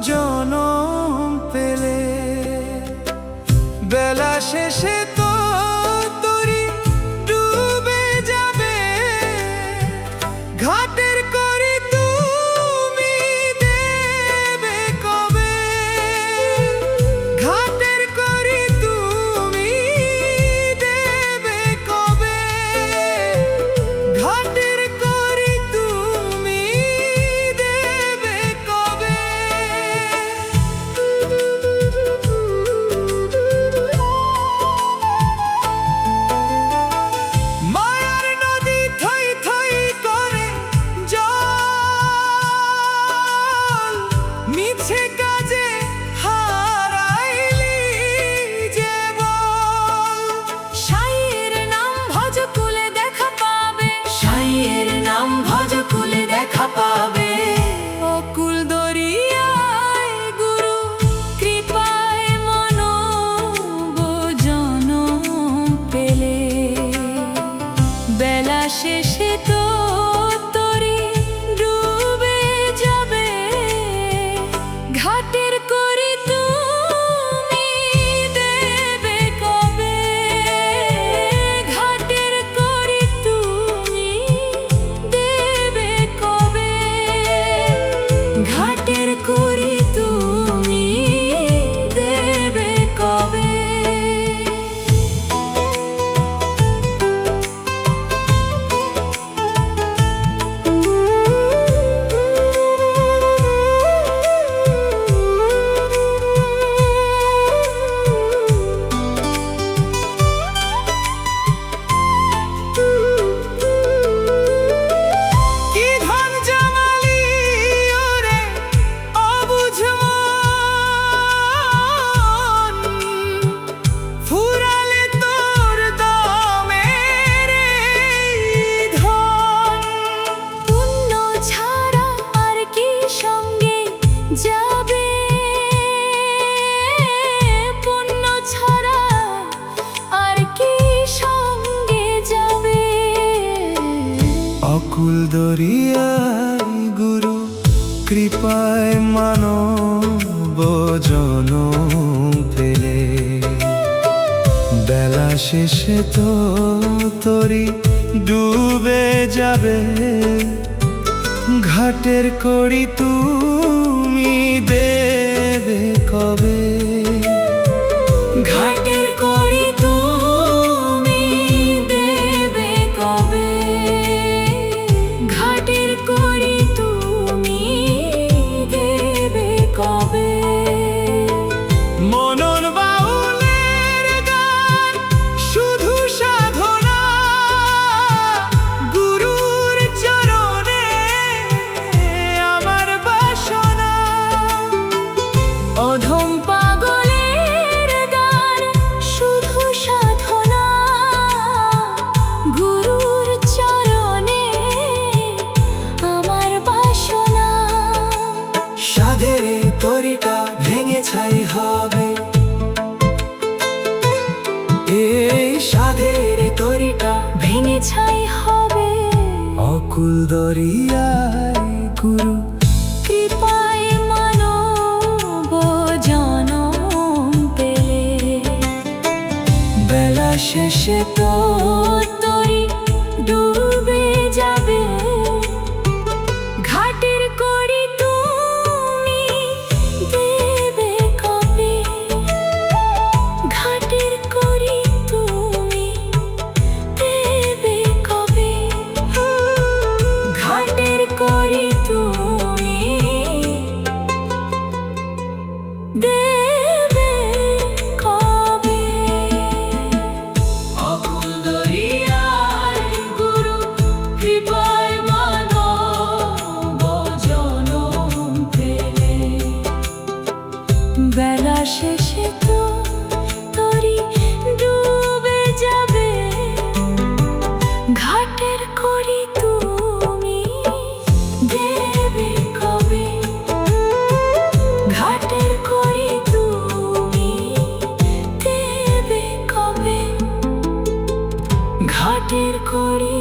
জনম পেলে। বেলা শেষে তো তরি ডুবে যাবে, ঘাটের করি তুমি দেবে কবে, ঘাটের করি তুমি দেবে কবে, ঘাটের করি তুমি দেবে কবে। মায়ার নদী থই থই করে জল, মিছে কাজে হারাইলি যে বল। সাইয়ের নাম ভজ কুলে দেখা পাবে, সাইয়ের নাম ভজ কুলে দেখা পাবে। অকুল দরিয়ায় গুরু কৃপায় মানব জনম পেলে। বেলা শেষে তো তরি ডুবে যাবে, ঘাটের করি তুমি দেবে কবে, ঘাটের করি তুমি দেবে কবে, ঘাটের করি তুমি দেবে কবে। কি ধন জমালি ওরে অবুঝ মন, ফুরালে তোর দমের এই ধন। পুণ্য ছাড়া আর কি সঙ্গে যাবে, পুণ্য ছাড়া আর কি সঙ্গে যাবে। অকুল দরিয়ায় গুরু কৃপায় মানব জনম পেলে। বেলা শেষে তো তরি ডুবে যাবে, ঘাটের করি তুমি দেবে কবে, ঘাটের করি তুমি দেবে কবে, ঘাটের করি তুমি দেবে কবে। মনন বাউলের গান শুধু সাধনা, গুরুর চরণে আমার বাসনা। অধম পাগলের গান শুধু সাধনা, গুরুর চরণে আমার বাসনা। সাধের তরিটা ভেঙে ছাই হবে, এই সাধের তরিটা ভেঙে ছাই হবে। অকুল দরিয়ায় গুরু কৃপায় মানব জনম পেলে। বেলা শেষে তো তরি ডুবে যাবে, ঘাটের করি তুমি দেবে কবে, ঘাটের করি তুমি দেবে কবে, ঘাটের করি তুমি দেবে কবে। অকুল দরিয়ায় গুরু কৃপায় মানব জনম পেলে। বেলা শেষে তো তরি ডুবে যাবে, ঘাটের করি তুমি দেবে কবে, ঘাটের করি তুমি দেবে কবে, ঘাটের করি